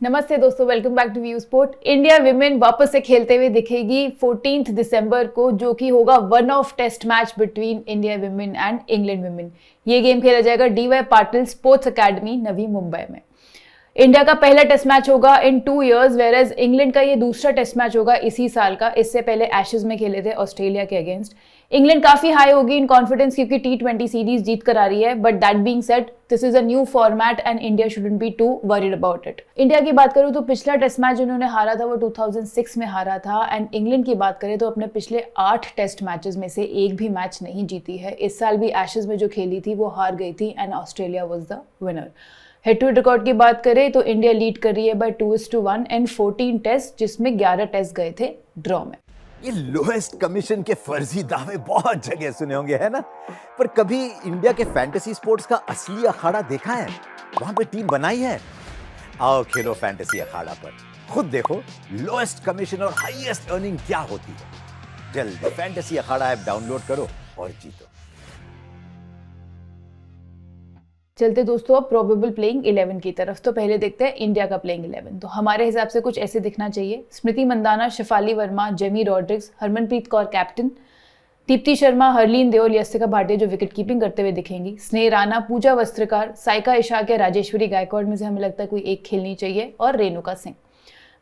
नमस्ते दोस्तों, welcome back to view sport. India women वापस से खेलते हुए दिखेगी 14 दिसंबर को, जो कि होगा one off test match between India women and England women. ये गेम खेला जाएगा DY Patil sports academy, Navi Mumbai में। इंडिया का पहला टेस्ट मैच होगा इन 2 इयर्स, वेरएज इंग्लैंड का ये दूसरा टेस्ट मैच होगा इसी साल का। इससे पहले एशेज में खेले थे ऑस्ट्रेलिया के अगेंस्ट। इंग्लैंड काफी हाई होगी इन कॉन्फिडेंस क्योंकि T20 सीरीज जीत कर आ रही है, but that being said this is a new format and India shouldn't be to worried about it. India की बात करूं तो पिछला टेस्ट मैच उन्होंने हारा था वो 2006 में हारा था, एंड इंग्लैंड की बात करें तो अपने पिछले 8 टेस्ट मैचेस में से एक भी मैच नहीं जीती है। इस साल भी एशेज में जो खेली थी वो हार गई थी and Australia was the winner. Head to head record की बात करें तो इंडिया लीड कर रही है बाय 2-1 एंड 14 टेस्ट, जिसमें 11 टेस्ट गए थे ड्रॉ में। ये लोएस्ट कमीशन के फर्जी दावे बहुत जगह सुने होंगे, है ना? पर कभी इंडिया के फैंटेसी स्पोर्ट्स का असली अखाड़ा देखा है? वहां पे टीम बनाई है? आओ खेलो फैंटेसी अखाड़ा पर, खुद देखो लोएस्ट कमीशन और हाईएस्ट अर्निंग क्या होती है। जल्दी फैंटेसी अखाड़ा ऐप डाउनलोड करो और जीतो। चलते दोस्तों अब प्रोबेबल प्लेइंग 11 की तरफ। तो पहले देखते हैं इंडिया का प्लेइंग 11। तो हमारे हिसाब से कुछ ऐसे दिखना चाहिए। स्मृति मंदाना, शेफाली वर्मा, जेमी रॉड्रिक्स, हरमनप्रीत कौर कैप्टन, दीप्ति शर्मा, हरलीन देओल, यस्तिका भाटिया जो विकेट कीपिंग करते हुए दिखेंगी, स्नेह राणा, पूजा वस्त्रकार, साइका इशाक या राजेश्वरी गायकवाड़ में से हमें लगता है कोई एक खेलनी चाहिए, और रेणुका सिंह।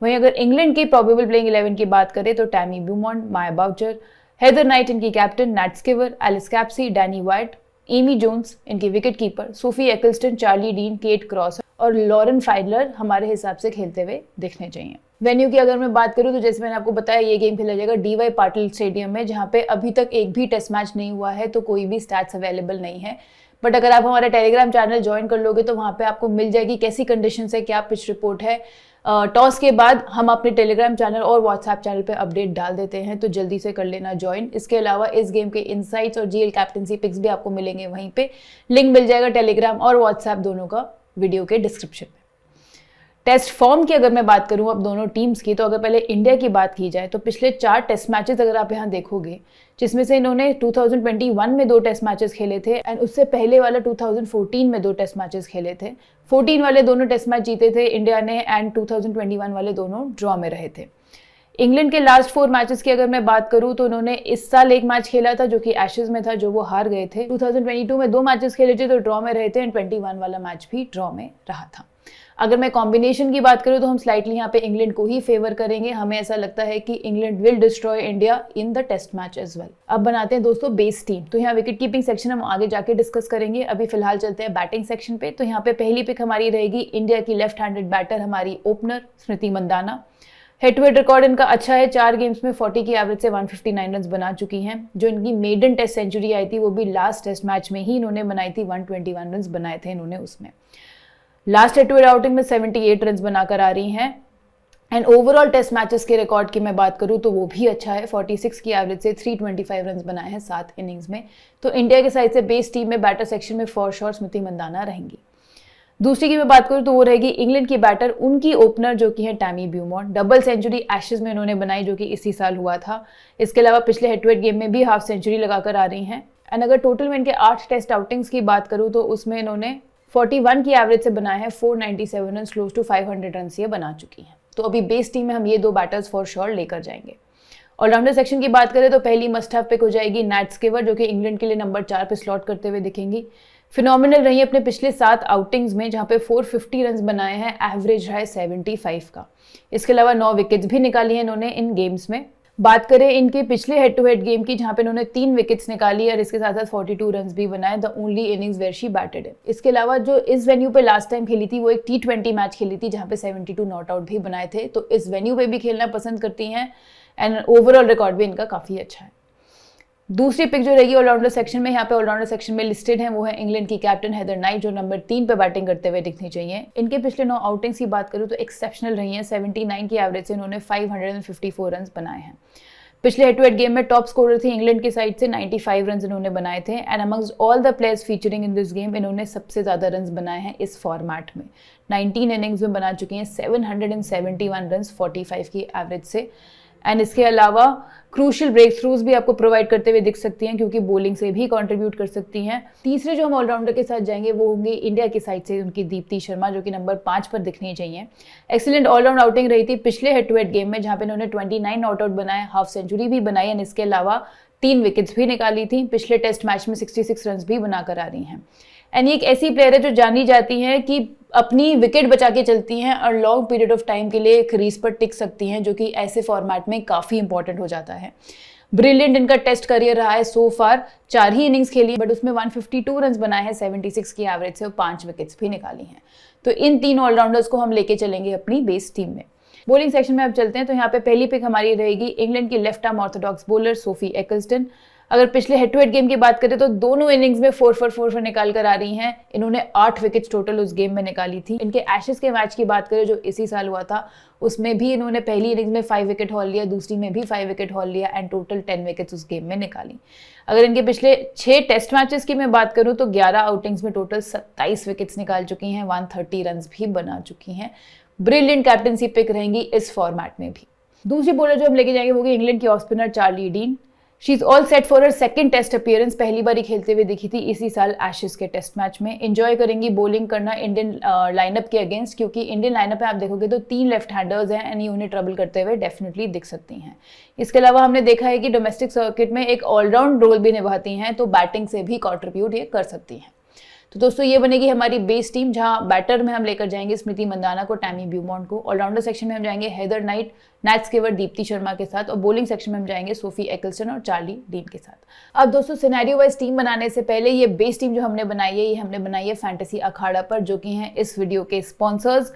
वहीं अगर इंग्लैंड की प्रोबेबल प्लेइंग 11 की बात करें तो Tammy Beaumont, Maya Bouchier, Heather Knight इनकी captain, Nat Sciver, Alice Capsey, Danni Wyatt, Amy Jones इनकी wicket keeper, Sophie Ecclestone, Charlie Dean, Kate Cross और लॉरेन फाइडलर हमारे हिसाब से खेलते हुए दिखने चाहिए। वेन्यू की अगर मैं बात करूं तो जैसे मैंने आपको बताया ये गेम खेला जाएगा डीवाई पाटिल स्टेडियम में, जहां पे अभी तक एक भी टेस्ट मैच नहीं हुआ है, तो कोई भी स्टैट्स अवेलेबल नहीं है। बट अगर आप हमारा टेलीग्राम चैनल ज्वाइन कर लोगे तो वहां पे आपको मिल जाएगी कैसी कंडीशन है, क्या पिच रिपोर्ट है। टॉस के बाद हम अपने टेलीग्राम चैनल और व्हाट्सएप चैनल पे अपडेट डाल देते हैं, तो जल्दी से कर लेना ज्वाइन। इसके अलावा इस गेम के इनसाइट्स और जीएल कैप्टनसी पिक्स भी आपको मिलेंगे वहीं पे। लिंक मिल जाएगा टेलीग्राम और व्हाट्सएप दोनों का वीडियो के डिस्क्रिप्शन में। टेस्ट फॉर्म की अगर मैं बात करूं अब दोनों टीम्स की, तो अगर पहले इंडिया की बात की जाए तो पिछले 4 टेस्ट मैचेस अगर आप यहाँ देखोगे, जिसमें से इन्होंने 2021 में 2 टेस्ट मैचेस खेले थे एंड उससे पहले वाला 2014 में 2 टेस्ट मैचेस खेले थे। 14 वाले दोनों टेस्ट मैच जीते थे इंडिया ने एंड 2021 वाले दोनों ड्रॉ में रहे थे। इंग्लैंड के लास्ट 4 मैचेस की अगर मैं बात करूं तो उन्होंने इस साल एक मैच खेला था जो कि एशेज में था, जो वो हार गए थे। 2022 में 2 मैचेस खेले थे तो ड्रॉ में रहे थे एंड 21 वाला मैच भी ड्रॉ में रहा था। अगर मैं कॉम्बिनेशन की बात करूं तो हम स्लाइटली यहाँ पे इंग्लैंड को ही फेवर करेंगे। हमें ऐसा लगता है कि England will destroy India in the test match as well. अब बनाते हैं दोस्तों बेस टीम। तो यहाँ विकेट कीपिंग सेक्शन हम आगे जाके डिस्कस करेंगे, अभी फिलहाल चलते हैं बैटिंग सेक्शन पे। तो यहाँ पे पहली पिक हमारी रहेगी इंडिया की लेफ्ट हैंडेड बैटर, हमारी opener Smriti Mandhana. Head to head record इनका अच्छा है, 4 गेम्स में 40 की एवरेज से 159 रन बना चुकी हैं। जो इनकी मेडन टेस्ट सेंचुरी आई थी वो भी लास्ट टेस्ट मैच में ही इन्होंने बनाई थी, 121 रन बनाए थे इन्होंने उसमें। Last head to head outing में 78 रन बनाकर आ रही हैं एंड ओवरऑल टेस्ट मैचेस के रिकॉर्ड की मैं बात करूं तो वो भी अच्छा है, 46 की एवरेज से 325 रन बनाए हैं 7 इनिंग्स में। तो इंडिया के साइड से बेस टीम में बैटर सेक्शन में फॉर श्योर स्मृति मंदाना रहेंगी। दूसरी की मैं बात करूं तो वो रहेगी इंग्लैंड की बैटर, उनकी ओपनर जो कि है टैमी ब्यूमॉन्ट। डबल सेंचुरी एशेज में इन्होंने बनाई जो कि इसी साल हुआ था। इसके अलावा पिछले हेड टू हेड गेम में भी हाफ सेंचुरी लगाकर आ रही हैं एंड अगर टोटल में इनके 8 टेस्ट आउटिंग्स की बात करूं तो उसमें इन्होंने 41 की एवरेज से बनाए हैं 497 रन, क्लोज टू 500 रन ये बना चुकी हैं। तो अभी बेस टीम में हम ये 2 बैटर्स फॉर श्योर लेकर जाएंगे। ऑलराउंडर सेक्शन की बात करें तो पहली मस्ट हैव पिक हो जाएगी नैट स्किवर, जो कि इंग्लैंड के लिए नंबर 4 पे स्लॉट करते हुए दिखेंगी। फिनोमिनल रही अपने पिछले 7 आउटिंग्स में, जहां पे 450 रन बनाए हैं, एवरेज है 75 का। इसके अलावा 9 विकेट्स भी निकाली हैं इन्होंने इन गेम्स में। बात करें इनके पिछले हेड टू हेड गेम की, जहां पे इन्होंने 3 विकेट्स निकाली और इसके साथ साथ 42 रन भी बनाए, the only innings where she batted है। इसके अलावा जो इस वेन्यू पे लास्ट टाइम खेली थी वो एक T20 मैच खेली थी जहां पे 72 नॉट आउट भी बनाए थे, तो इस वेन्यू पे भी खेलना पसंद करती हैं एंड ओवरऑल रिकॉर्ड भी इनका काफी अच्छा है। दूसरी पिक जो रहेगी ऑलराउंडर सेक्शन में, यहाँ पे ऑलराउंडर सेक्शन में लिस्टेड है वो है इंग्लैंड की कैप्टन हेदर नाइट, जो नंबर 3 पे बैटिंग करते हुए दिखनी चाहिए। इनके पिछले 9 आउटिंग्स की बात करूँ तो एक्सेप्शनल रही हैं, 79 की एवरेज से इन्होंने 554 रन बनाए हैं। पिछले हेड टू हेड गेम में टॉप स्कोरर थी इंग्लैंड की साइड से, 95 रन इन्होंने बनाए थे and amongst all the players featuring in this game इन्होंने सबसे ज्यादा रन बनाए हैं इस फॉर्मेट में। 19 इनिंग्स में बना चुकी हैं 771 रन 45 की एवरेज से एंड इसके अलावा क्रूशियल ब्रेक थ्रूज भी आपको प्रोवाइड करते हुए दिख सकती हैं, क्योंकि बॉलिंग से भी कंट्रीब्यूट कर सकती हैं। तीसरे जो हम ऑलराउंडर के साथ जाएंगे वो होंगे इंडिया की साइड से उनकी दीप्ति शर्मा, जो कि नंबर 5 पर दिखनी चाहिए। एक्सीलेंट ऑलराउंड आउटिंग रही थी पिछले हेड टू हेड गेम में, जहां पे उन्होंने 29 नॉट आउट बनाए, हाफ सेंचुरी भी बनाई एंड इसके अलावा 3 विकेट्स भी निकाली थी। पिछले टेस्ट मैच में 66 रन भी बनाकर आ रही हैं। एंड ये एक ऐसी प्लेयर है जो जानी जाती है कि अपनी विकेट बचा के चलती हैं और लॉन्ग पीरियड ऑफ टाइम के लिए क्रीज पर टिक सकती हैं, जो कि ऐसे फॉर्मेट में काफ़ी इंपॉर्टेंट हो जाता है। ब्रिलियंट इनका टेस्ट करियर रहा है सो फार, 4 ही इनिंग्स खेली बट उसमें 152 रन बनाए हैं 76 की एवरेज से और 5 विकेट्स भी निकाली हैं। तो इन 3 ऑलराउंडर्स को हम लेके चलेंगे अपनी बेस टीम में। बॉलिंग सेक्शन में अब चलते हैं, तो यहाँ पे पहली पिक हमारी रहेगी इंग्लैंड की left arm orthodox bowler Sophie Ecclestone. अगर पिछले हेड टू हेड गेम की बात करें तो दोनों इनिंग्स में 4 for निकाल कर आ रही हैं। इन्होंने 8 विकेट्स टोटल उस गेम में निकाली थी। इनके एशेस के मैच की बात करें जो इसी साल हुआ था, उसमें भी इन्होंने पहली इनिंग्स में 5 विकेट हॉल लिया, दूसरी में भी 5 विकेट हॉल लिया एंड टोटल 10 विकेट्स उस गेम में निकाली। अगर इनके पिछले 6 टेस्ट मैचेस की मैं बात करूं तो 11 आउटिंग्स में टोटल 27 विकेट्स निकाल चुकी हैं, 130 रन भी बना चुकी हैं। ब्रिलियंट कैप्टनसी पिक रहेंगी इस फॉर्मेट में भी। दूसरी बॉलर जो हम लेके जाएंगे वो होगी इंग्लैंड की off spinner Charlie Dean. She is all set for her second test appearance, पहली बार ही खेलते हुए दिखी थी इसी साल एशेस के टेस्ट मैच में। एंजॉय करेंगी बॉलिंग करना इंडियन लाइनअप के अगेंस्ट, क्योंकि इंडियन लाइनअप में आप देखोगे तो 3 लेफ्ट हैंडर्स हैं एंड ये उन्हें ट्रबल करते हुए डेफिनेटली दिख सकती हैं। इसके अलावा हमने देखा है कि डोमेस्टिक सर्किट में एक ऑलराउंड रोल भी निभाती हैं, तो बैटिंग से भी कॉन्ट्रीब्यूट ये कर सकती हैं। तो दोस्तों ये बनेगी हमारी बेस टीम, जहां बैटर में हम लेकर जाएंगे स्मृति मंदाना को, टैमी ब्यूमॉन्ट को। ऑलराउंडर सेक्शन में हम जाएंगे Heather Knight, Nat Sciver, Deepti Sharma के साथ, और बॉलिंग सेक्शन में हम जाएंगे सोफी एकिल्सटन और चार्ली डीन के साथ। अब दोस्तों सिनेरियो वाइज टीम बनाने से पहले ये बेस टीम जो हमने बनाई है, ये हमने बनाई है फैंटेसी अखाड़ा पर, जो कि हैं इस वीडियो के स्पॉन्सर्स।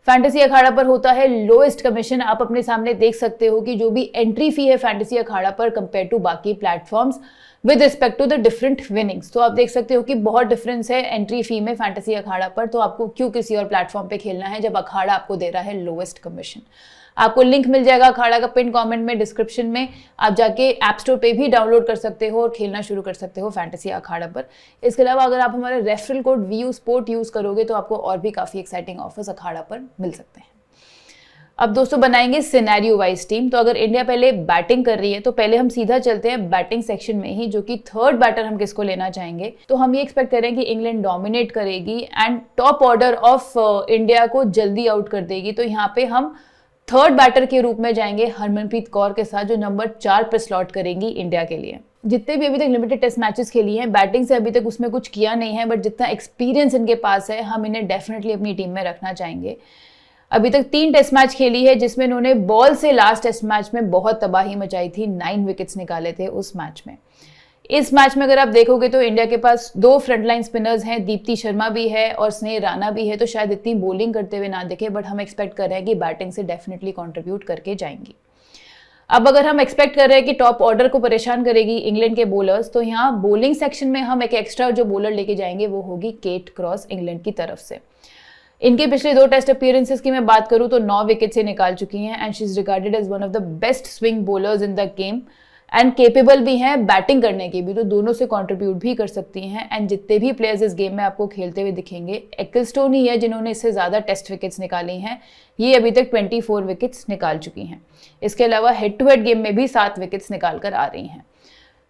फैंटेसी अखाड़ा पर होता है लोएस्ट कमीशन। आप अपने सामने देख सकते हो कि जो भी एंट्री फी है फैंटेसी अखाड़ा पर कंपेयर टू बाकी platforms with respect to the different winnings, तो आप देख सकते हो कि बहुत डिफरेंस है एंट्री फी में फैंटेसी अखाड़ा पर। तो आपको क्यों किसी और प्लेटफॉर्म पे खेलना है जब अखाड़ा आपको दे रहा है लोएस्ट कमीशन। आपको लिंक मिल जाएगा अखाड़ा का पिन कमेंट में, डिस्क्रिप्शन में। आप जाके ऐप स्टोर पे भी डाउनलोड कर सकते हो और खेलना शुरू कर सकते हो फैंटेसी अखाड़ा पर। इसके अलावा अगर आप हमारा referral code VU Sport use करोगे तो आपको और भी काफी एक्साइटिंग ऑफर्स अखाड़ा पर मिल सकते हैं। अब दोस्तों बनाएंगे सिनेरियो वाइज टीम। तो अगर इंडिया पहले बैटिंग कर रही है तो पहले हम सीधा चलते हैं बैटिंग सेक्शन में ही, जो कि थर्ड बैटर हम किसको लेना चाहेंगे। तो हम ये एक्सपेक्ट करें कि इंग्लैंड डोमिनेट करेगी and top order of India को जल्दी आउट कर देगी। तो यहाँ पे हम थर्ड बैटर के रूप में जाएंगे हरमनप्रीत कौर के साथ, जो नंबर 4 पर स्लॉट करेंगी इंडिया के लिए। जितने भी अभी तक लिमिटेड टेस्ट मैचेस खेली हैं, बैटिंग से अभी तक उसमें कुछ किया नहीं है, बट जितना एक्सपीरियंस इनके पास है हम इन्हें डेफिनेटली अपनी टीम में रखना चाहेंगे। अभी तक 3 टेस्ट मैच खेली है, जिसमें इन्होंने बॉल से लास्ट टेस्ट मैच में बहुत तबाही मचाई थी, 9 विकेट्स निकाले थे उस मैच में। इस मैच में अगर आप देखोगे तो इंडिया के पास 2 फ्रंटलाइन स्पिनर्स हैं, दीप्ति शर्मा भी है और स्नेह राणा भी है, तो शायद इतनी बॉलिंग करते हुए ना दिखे, बट हम एक्सपेक्ट कर रहे हैं कि बैटिंग से डेफिनेटली कंट्रीब्यूट करके जाएंगी। अब अगर हम एक्सपेक्ट कर रहे हैं कि टॉप ऑर्डर को परेशान करेगी इंग्लैंड के बॉलर्स, तो यहाँ बॉलिंग सेक्शन में हम एक एक्स्ट्रा जो बॉलर लेके जाएंगे वो होगी केट क्रॉस इंग्लैंड की तरफ से। इनके पिछले 2 टेस्ट अपीयरेंसेस की मैं बात करूं तो 9 विकेट से निकाल चुकी हैं and she is regarded as one of the best swing bowlers in the game and capable भी हैं बैटिंग करने के भी, तो दोनों से कंट्रीब्यूट भी कर सकती हैं। एंड जितने भी प्लेयर्स इस गेम में आपको खेलते हुए दिखेंगे, एकिल्सटन ही है जिन्होंने इससे ज़्यादा टेस्ट विकेट्स निकाली हैं, ये अभी तक 24 विकेट्स निकाल चुकी हैं। इसके अलावा हेड टू हेड गेम में भी 7 विकेट्स निकाल कर आ रही हैं।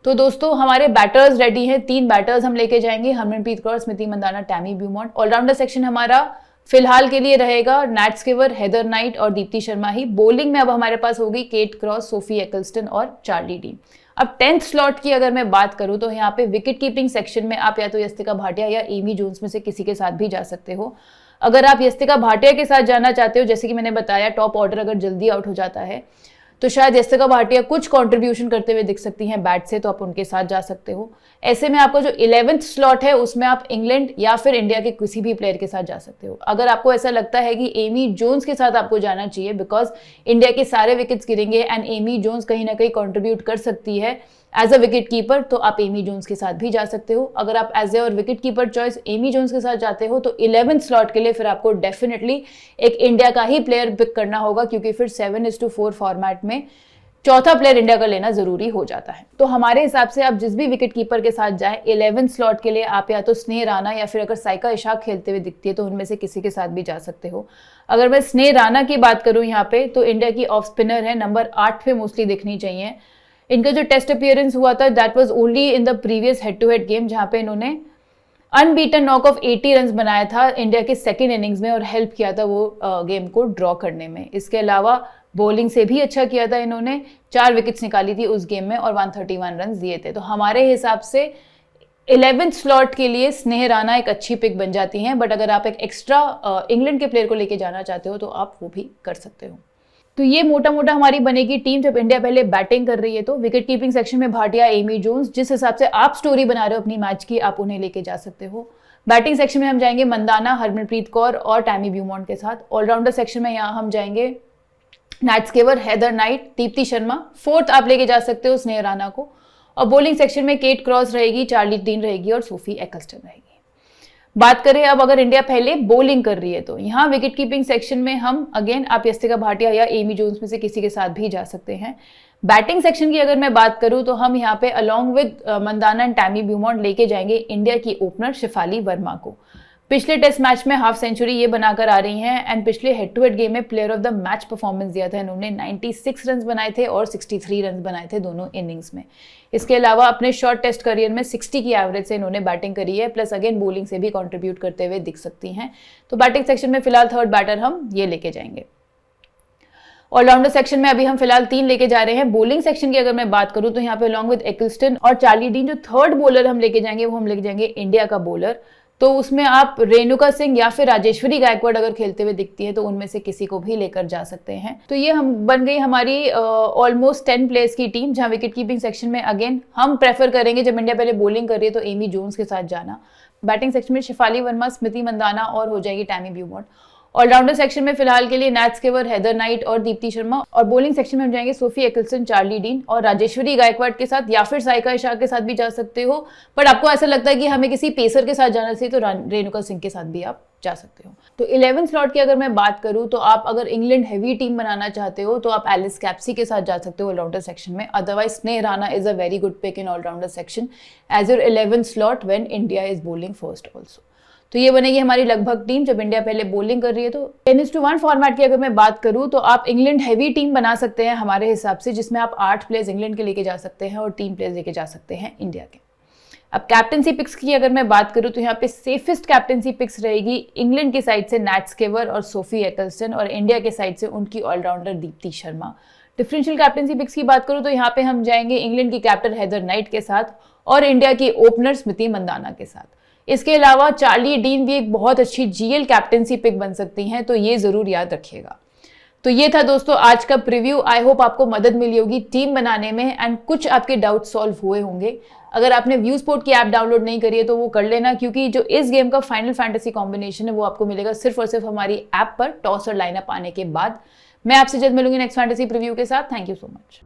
तो दोस्तों हमारे बैटर्स रेडी हैं, 3 बैटर्स हम लेके जाएंगे, हरमनप्रीत कौर, स्मृति मंदाना, टैमी ब्यूमॉन्ट। ऑलराउंडर सेक्शन हमारा फिलहाल के लिए रहेगा नैट स्कीवर, हेदर नाइट और दीप्ति शर्मा ही। बॉलिंग में अब हमारे पास होगी केट क्रॉस, सोफी एकिल्सटन और चार्ली डीन। अब 10th स्लॉट की अगर मैं बात करूं तो यहाँ पे विकेट कीपिंग सेक्शन में आप या तो यस्तिका भाटिया या एमी जोन्स में से किसी के साथ भी जा सकते हो। अगर आप यस्तिका भाटिया के साथ जाना चाहते हो, जैसे कि मैंने बताया टॉप ऑर्डर अगर जल्दी आउट हो जाता है तो शायद यस्तिका भाटिया कुछ कंट्रीब्यूशन करते हुए दिख सकती हैं बैट से, तो आप उनके साथ जा सकते हो। ऐसे में आपका जो 11th स्लॉट है उसमें आप इंग्लैंड या फिर इंडिया के किसी भी प्लेयर के साथ जा सकते हो। अगर आपको ऐसा लगता है कि एमी जोन्स के साथ आपको जाना चाहिए बिकॉज इंडिया के सारे विकेट्स गिरेंगे एंड एमी जोन्स कहीं ना कहीं कंट्रीब्यूट कर सकती है एज अ विकेट कीपर, तो आप एमी जोन्स के साथ भी जा सकते हो। अगर आप एज ए और wicket keeper choice Amy Jones के साथ जाते हो तो 11th स्लॉट के लिए फिर आपको डेफिनेटली एक इंडिया का ही प्लेयर पिक करना होगा, क्योंकि फिर 7:4 फॉर्मेट में चौथा प्लेयर इंडिया का लेना जरूरी हो जाता है। तो हमारे हिसाब से आप जिस भी विकेट कीपर के साथ जाएं, 11 स्लॉट के लिए आप या तो स्नेह राणा या फिर अगर साइका इशाक खेलते हुए दिखती है तो उनमें से किसी के साथ भी जा सकते हो। अगर मैं स्नेह राणा की बात करूं यहाँ पे, तो इंडिया की ऑफ स्पिनर है, नंबर 8 पे मोस्टली दिखनी चाहिए। इनका जो टेस्ट अपीयरेंस हुआ था that was only in the previous head to head game, जहां पे इन्होंने अनबीटन नॉक ऑफ 80 रन बनाया था इंडिया के सेकेंड इनिंग्स में और हेल्प किया था वो गेम को ड्रॉ करने में। इसके अलावा बॉलिंग से भी अच्छा किया था इन्होंने, 4 विकेट्स निकाली थी उस गेम में और 131 रन दिए थे। तो हमारे हिसाब से 11th स्लॉट के लिए स्नेह राणा एक अच्छी पिक बन जाती हैं, बट अगर आप एक एक्स्ट्रा इंग्लैंड के प्लेयर को लेके जाना चाहते हो तो आप वो भी कर सकते हो। तो ये मोटा मोटा हमारी बनेगी टीम जब इंडिया पहले बैटिंग कर रही है। तो विकेट कीपिंग सेक्शन में भाटिया, एमी जोन्स, जिस हिसाब से आप स्टोरी बना रहे हो अपनी मैच की आप उन्हें लेके जा सकते हो। बैटिंग सेक्शन में हम जाएंगे मंदाना, हरमनप्रीत कौर और टैमी ब्यूमॉन्ट के साथ। ऑलराउंडर सेक्शन में यहाँ हम जाएंगे Nat Sciver, Heather Knight, Deepti Sharma. Fourth आप लेके जा सकते हो स्नेह राणा को। और बॉलिंग सेक्शन में केट क्रॉस रहेगी, चार्ली डीन रहेगी और सोफी एक्लस्टन रहेगी। बात करें अब अगर इंडिया पहले बॉलिंग कर रही है तो यहाँ विकेट कीपिंग सेक्शन में हम अगेन आप यस्तिका भाटिया या एमी जोन्स में से किसी के साथ भी जा सकते हैं। बैटिंग सेक्शन की अगर मैं बात करूं तो हम यहाँ पे along with Mandhana and Tammy Beaumont लेके जाएंगे इंडिया की ओपनर शेफाली वर्मा को। पिछले टेस्ट मैच में हाफ सेंचुरी ये बनाकर आ रही हैं एंड पिछले हेड टू हेड गेम में player of the match performance दिया था इन्होंने। 96 रन बनाए थे और 63 रन बनाए थे दोनों इनिंग्स में। इसके अलावा अपने शॉर्ट टेस्ट करियर में 60 की एवरेज से इन्होंने बैटिंग करी है, प्लस अगेन बॉलिंग से भी कंट्रीब्यूट करते हुए दिख सकती हैं। तो बैटिंग सेक्शन में फिलहाल थर्ड बैटर हम ये लेके जाएंगे। ऑलराउंडर सेक्शन में अभी हम फिलहाल 3 लेके जा रहे हैं। बॉलिंग सेक्शन की अगर मैं बात करूं तो यहाँ पे अलॉन्ग विद एक्लस्टन और चार्ली डीन जो थर्ड बॉलर हम लेके जाएंगे वो हम लेके जाएंगे इंडिया का बॉलर। तो उसमें आप रेणुका सिंह या फिर राजेश्वरी गायकवाड़ अगर खेलते हुए दिखती है तो उनमें से किसी को भी लेकर जा सकते हैं। तो ये हम बन गई हमारी ऑलमोस्ट 10 प्लेयर्स की टीम, जहां विकेट कीपिंग सेक्शन में अगेन हम प्रेफर करेंगे जब इंडिया पहले बॉलिंग कर रही है तो एमी जोन्स के साथ जाना। बैटिंग सेक्शन में शेफाली वर्मा, स्मृति मंदाना और हो जाएगी टैमी ब्यूमॉन्ट। ऑलराउंडर सेक्शन में फिलहाल के लिए नैट स्केवर, हेदर नाइट और दीप्ति शर्मा। और बॉलिंग सेक्शन में हम जाएंगे सोफी एक्लस्टन, चार्ली डीन और राजेश्वरी गायकवाड़ के साथ या फिर साइका इशाक के साथ भी जा सकते हो। बट आपको ऐसा लगता है कि हमें किसी पेसर के साथ जाना चाहिए तो रेणुका सिंह के साथ भी आप जा सकते हो। तो 11 स्लॉट की अगर मैं बात करूं तो आप अगर इंग्लैंड हैवी टीम बनाना चाहते हो तो आप एलिस कैप्सी के साथ जा सकते हो ऑलराउंडर सेक्शन में। Otherwise Sneh Rana is a very good pick in allrounder section as your 11 slot when India is bowling first also. तो ये बनेगी हमारी लगभग टीम जब इंडिया पहले बॉलिंग कर रही है। तो 10:1 फॉर्मेट की अगर मैं बात करूं तो आप इंग्लैंड हैवी टीम बना सकते हैं हमारे हिसाब से, जिसमें आप 8 प्लेयर्स इंग्लैंड के लेके जा सकते हैं और 3 प्लेयर्स लेके जा सकते हैं इंडिया के। अब कैप्टनसी पिक्स की अगर मैं बात करूं तो यहाँ पे सेफेस्ट कैप्टनसी पिक्स रहेगी इंग्लैंड की साइड से नैट स्केवर और सोफी एक्लस्टन और इंडिया के साइड से उनकी allrounder Deepti Sharma. Differential captaincy picks की बात करूं तो यहाँ पे हम जाएंगे इंग्लैंड की कैप्टन हेदर नाइट के साथ और इंडिया की ओपनर स्मृति मंदाना के साथ। इसके अलावा चार्ली डीन भी एक बहुत अच्छी जीएल कैप्टनसी पिक बन सकती हैं, तो ये जरूर याद रखिएगा। तो ये था दोस्तों आज का प्रीव्यू। आई होप आपको मदद मिली होगी टीम बनाने में एंड कुछ आपके डाउट सॉल्व हुए होंगे। अगर आपने व्यू स्पोर्ट की ऐप डाउनलोड नहीं करी है तो वो कर लेना, क्योंकि जो इस गेम का फाइनल फैंटेसी कॉम्बिनेशन है वो आपको मिलेगा सिर्फ और सिर्फ हमारी ऐप पर टॉस और लाइनअप आने के बाद। मैं आपसे जल्द मिलूंगी नेक्स्ट फैंटेसी प्रीव्यू के साथ। Thank you so much.